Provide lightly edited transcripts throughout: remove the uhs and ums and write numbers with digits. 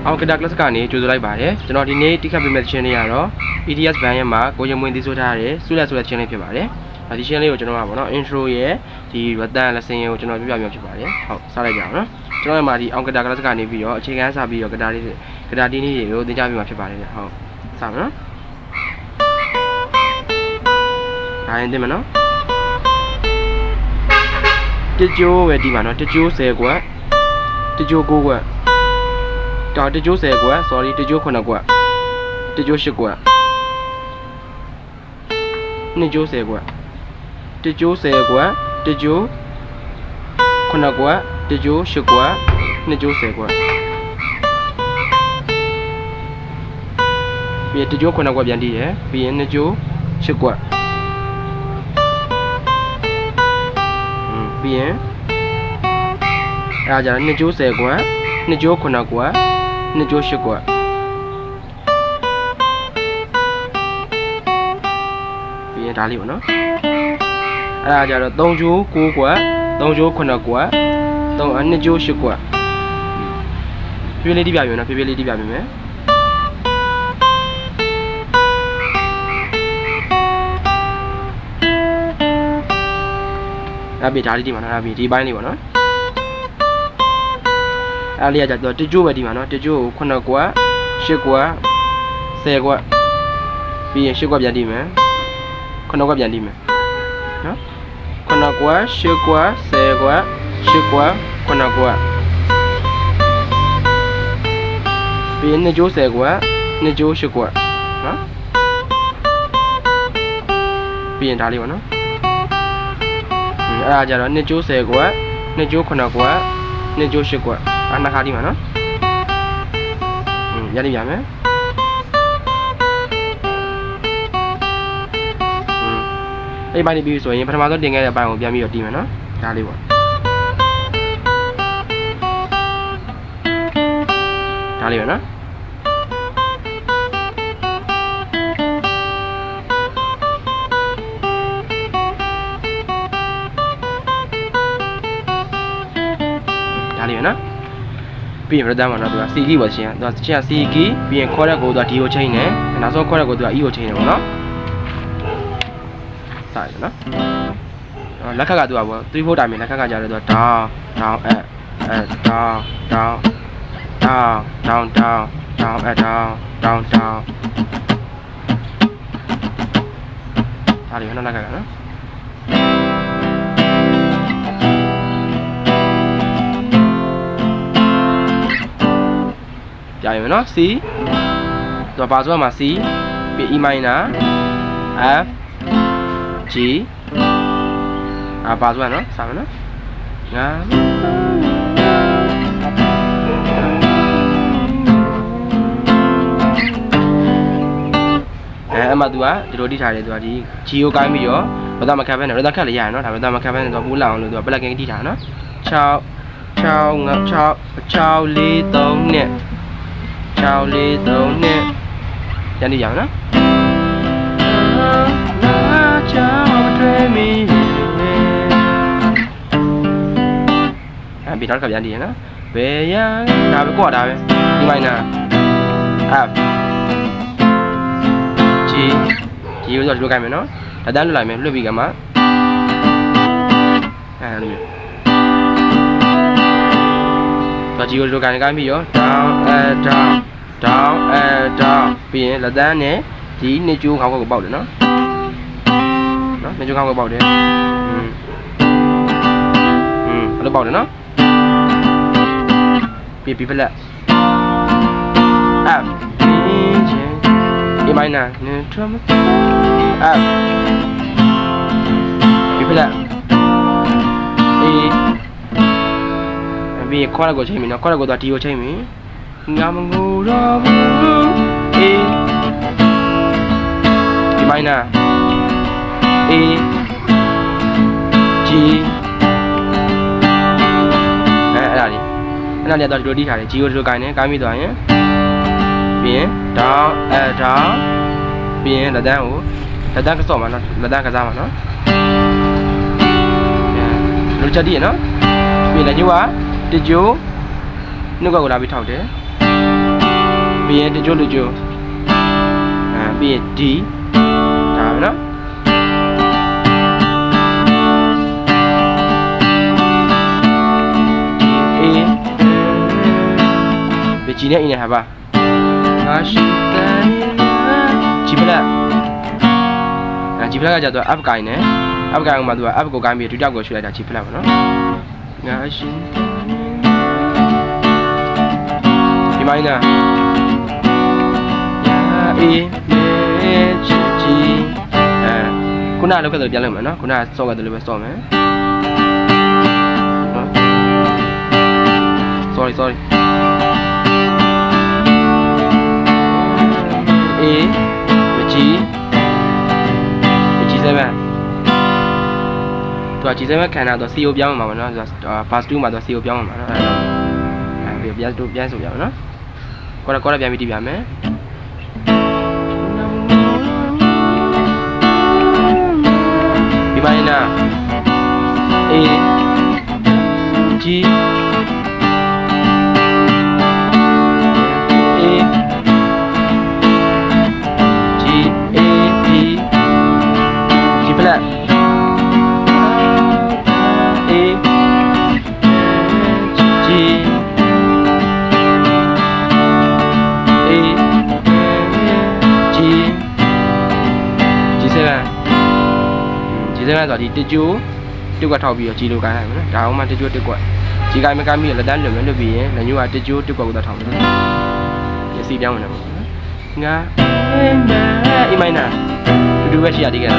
အောင်ကတာကလစ်ကနေကြိုဆိုလိုက်ပါတယ်ကျွန်တော်ဒီနေ့တိခတ်ပေးမယ့်ချင်းလေးကတော့ ETS ဘန်ရဲ့မှာကိုရင်မွေးသိဆိုထားတဲ့ဆုလက်ဆိုတဲ့ချင်းလေးဖြစ်ပါတယ်ဒီချင်းလေးကိုကျွန်တော်ကပေါ့နော် intro ရဲ့ဒီ button lesson ကိုကျွန်တော်ပြပြပြဖြစ်ပါတယ်ဟုတ်စလိုက်ကြအောင်နော်ကျွန်တော်ရဲ့မှာဒီအောင်ကတာကလစ်ကနေပြီးတော့အခြေခံစပြီးတော့ကတာတီးနည်းတွေကိုသင်ကြားပြမှာဖြစ်ပါတယ်ဟုတ်စပါနော်ဒါရင်တင်မနော်တကြိုးပဲဒီမှာနော်တကြိုး10ကွက်တကြိုး9ကွက်တော်တကြိုး10ကွက် sorry တကြိုး9ကွက်တကြိုး10ကွက်နှစ်ကြိုး10ကွက်တကြိုး10ကွက်တကြိုး9ကွက်တကြိုး10ကွက်နှစ်ကြိုး10ကွက်ပြီးတကြိုး9ကွက်ပြန်တီးရယ်ပြီးရင်နှစ်ကြိုး10ကွက်ပြီးရင်အဲဒါကြတော့နှစ်ကြိုး10ကွက်နှစ်ကြိုး9ကွက်နှစ်ကြိုး10ကွက်ပြီးရင်ဒါလေးပေါ့နော်အဲဒါကြတော့3ကြိုး9ကွက်3ကြိုး9ကွက်နှစ်ကြိုး10ကွက်ပြေးလေးတိပြပြမယ်နော်ပြေးလေးတိပြပြမယ်အဲ့ဒီဒါလေးဒီမှာနော်အဲ့ဒီပိုင်းလေးပေါ့နော်အဲ့လေးကကြတော့တကြိုးပဲဒီမှာနော်တကြိုးကို9ကွက်10ကွက်10ကွက်ပြီးရင်10ကွက်ပြန်တီးမယ်9ကွက်ပြန်တီးမယ်နော်9ကွက်10ကွက်10ကွက်10ကွက်9ကွက်ပြီးရင်2ကြိုး10ကွက်2ကြိုး10ကွက်နော်ပြီးရင်ဒါလေးပေါ့နော်အဲ့ဒါကြတော့2ကြိုး10ကွက်2ကြိုး9ကွက်2ကြိုး10ကွက်အဲ့နှစ်ခါဒီမှာနော်ရလိမ့်ရမယ်အဲ့ပိုင်းနေပြီဆိုရင်ပထမဆုံးတင်ခဲ့တဲ့ပိုင်းကိုပြန်ပြီးတော့တီးမယ်နော်ဒါလေးပေါ့ဒါလေးပဲနော်ဒါလေးပဲနော်ပြီးရင်ရတမ်းမှာတော့သူက C key ပေါ့ရှင်သူကချင်း C key ပြီးရင်ခေါ်တဲ့ကိုသူက D ကိုချိန်တယ်နောက်ဆုံးခေါ်တဲ့ကိုသူက E ကိုချိန်တယ်ပေါ့နော်စရတယ်နော်လက်ခတ်ကသူကပေါ့3 4 time လက်ခတ်ကကြတယ်သူက down down up down down down down down down down down down ဒါလေးနော်လက်ကနော်ပြရမယ်နော် C သူကပါဆိုမှာ C ပြီး E minor F G ပါဆိုနော်စမယ်နော်ငါအမှသူကဒီလိုတိထားတယ်သူကဒီ G ကိုကိုင်းပြီးတော့ဘာသာမခတ်ပဲနဲ့ဘာသာခတ်လည်းရရနော်ဒါဘာသာမခတ်ပဲနဲ့သူကပူးလောင်လို့သူက plugin တိထားနော်6 6 4 3နဲ့6 4 3နဲ့ပြန်ကြည့်ရအောင်နော်ဘီတော့ကပြန်ကြည့်ရနော်ဘယ်ရဒါပဲကွာဒါပဲဒီမိုင်းနာ F G ကိုတော့လွတ်ခိုင်းမယ်နော်ဒါတန်းလွတ်လိုက်မယ်လွတ်ပြီးကမှအဲ့လိုမျိုး G ကိုလွတ်ခိုင်းပြီးရော down down down down ပြီးရင်လက်တန်းနဲ့ဒီနှစ်ကျိုးခေါင်းကိုပေါက်တယ်နော်နှစ်ကျိုးခေါင်းကိုပေါက်တယ်အဲ့လိုပေါက်တယ်နော်ပြီး B flat F E minor neutral F B flat A ပြီးခေါ်ရကိုချိန်ပြီနော်ခေါ်ရကိုတော့ D ကိုချိန်ပြီငါမငိုတော့ဘူး A E minor A G အဲ့ဒါလေးတော့ဒီလိုတီးထားတယ် G ကိုဒီလိုကိုင်းနေကိုင်းပြီးသွားရင်ပြီးရင် down down ပြီးရင်လက်တန်းကစော့မှာနော်လက်တန်းကစားမှာနော်လူချက်တီးရနော်ပြီးလက်ကျိုးကတကြိုးနှုတ်ကကိုလာပြီးထောက်တယ် ပြီးရင်တချို့လူချိုပြီးရင် D ဒါပဲနော်G နဲ့ E နဲ့ဟာပါG ဖလက်G ဖလက်ကကြတော့ up ကိုင်းနဲ့ up ကိုင်းအောင်မှာသူက up ကိုကိုင်းပြီးဒုတိယကိုရွှေ့လိုက်တာ G ဖလက်ပါနော်ငါရှင်ဒီမိုင်းနာA နဲ့ G ခုနလောက်ခဲ့တယ်ပြန်လုပ်မယ်နော်ခုနစော့ခဲ့တယ်လို့ပဲစော့မယ် sorry A မG 7သူက G7 ခန္ဓာတော့ CO ပြောင်းမှာပါနော်သူက pass 2မှာတော့ CO ပြောင်းမှာနော်အဲ့တော့ပြန်ဆိုပြမယ်နော်ကောရပြန်ပြီးတီးပြမယ်ဒီပိုင်းနာ A G G7 ဆိုဒီတကြိုးတုတ်ကထောက်ပြီးတော့ကြီးလိုကိုင်းလိုက်မယ်နော်ဒါအောင်မှတကြိုးတက်ကွက်ကြီးကိုင်းမကိုင်းပြီးလက်တန်းလွတ်ပြီးရင်လက်ညှိုးကတကြိုးတက်ကွက်ကိုသာထောက်မယ်နော်ဒီစီပြောင်းနေမှာပေါ့နော်ငါအေးမိုင်းနာတူပဲရှိရသေးတယ်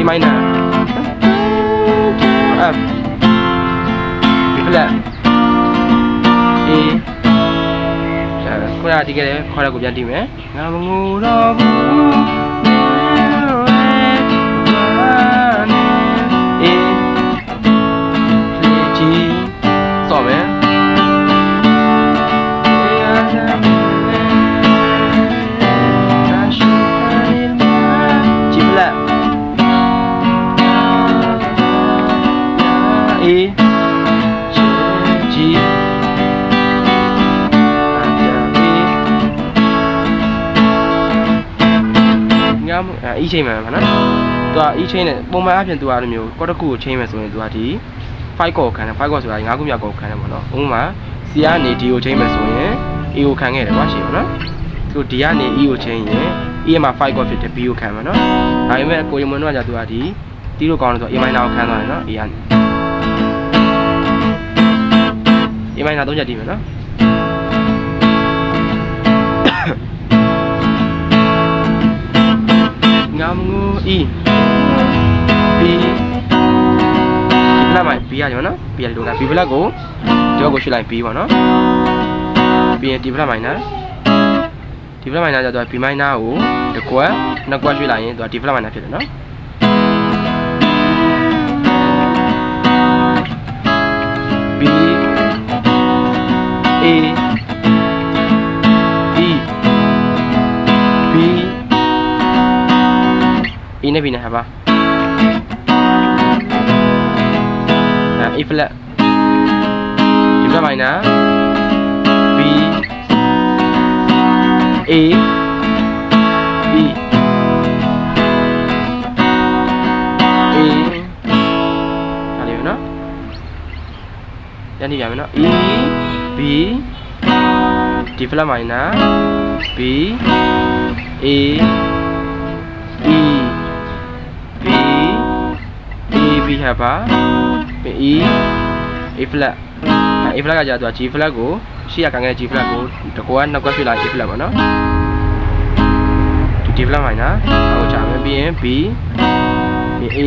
မိုင်းနာ F ဒီဖလက် A ခုနကဒီကလေးခေါ်ရကိုပြန်တီးမယ်ငါမငိုတော့ဘူး A G စော့မယ်A G ငါအီးချိန်မှာပါနော်သူကအီးချိန်နဲ့ပုံမှန်အပြင်သူကလိုမျိုးကော့တစ်ခုကိုချိန်မယ်ဆိုရင်သူကဒီ5ကော့ခံတယ်5ကော့ဆိုတာ5ခုမြောက်ကော့ခံတယ်ပေါ့နော်ဥပမာ C ကနေ D ကိုချိန်မယ်ဆိုရင် A ကိုခံခဲ့တယ်ကွာရှိပါနော်သူ D ကနေ E ကိုချိန်ရင် E မှာ5ကော့ဖြစ်တယ် B ကိုခံမှာနော်ဒါပေမဲ့ကိုရီမွန်တို့ကじゃသူကဒီတီးလို့ကောင်းတယ်ဆို A မိုင်းနာကိုခံသွားတယ်နော် A ကနေA မိုင်းနာ3ချက်တီးမယ်နော်ငါမငူ E B ဒီဖလက်မှာ B ရကြမှာနော် B ရလို့က B ဖလက်ကိုဒီဘက်ကိုရွှေ့လိုက် B ပေါ့နော်ပြီးရင်ဒီဖလက်မိုင်းနာဒီဖလက်မိုင်းနာကျတော့ B မိုင်းနာကိုတစ်ကွက်နှစ်ကွက်ရွှေ့လိုက်ရင်သူကဒီဖလက်မိုင်းနာဖြစ်တယ်နော် B A E B E နဲ့ B နဲ့ဟာပါA flat ဒီဖလက်မိုင်းနာ B A E A ဟာလေးနော်ပြန်ကြည့်ရမယ်နော် E B ဒီဖလက်မိုင်းနာ B A E B A B ဟာပါ E A flat A flat ကကြာသူက G flat ကိုရှေ့ကကန်ခဲ့တဲ့ G flat ကိုတကောကနှစ်ကွက်ရွှေ့လာ G flat ပေါ့နော်ဒီ D flat မိုင်းနာဟိုကြာမယ်ပြီးရင် B ပြီး A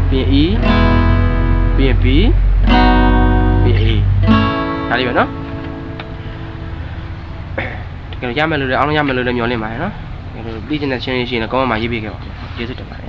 ပြီး E ပြီး B ပြီး A ဒါလေးပဲနော်တကယ်ရမယ်လို့လည်းအားလုံးရမယ်လို့လည်းမျှော်လင့်ပါတယ်နော်ပြီးကျင်တဲ့ချင်းလေးရှိရင်လည်းကောင်းမှရေးပေးခဲ့ပါဦးကျေးဇူးတင်ပါတယ်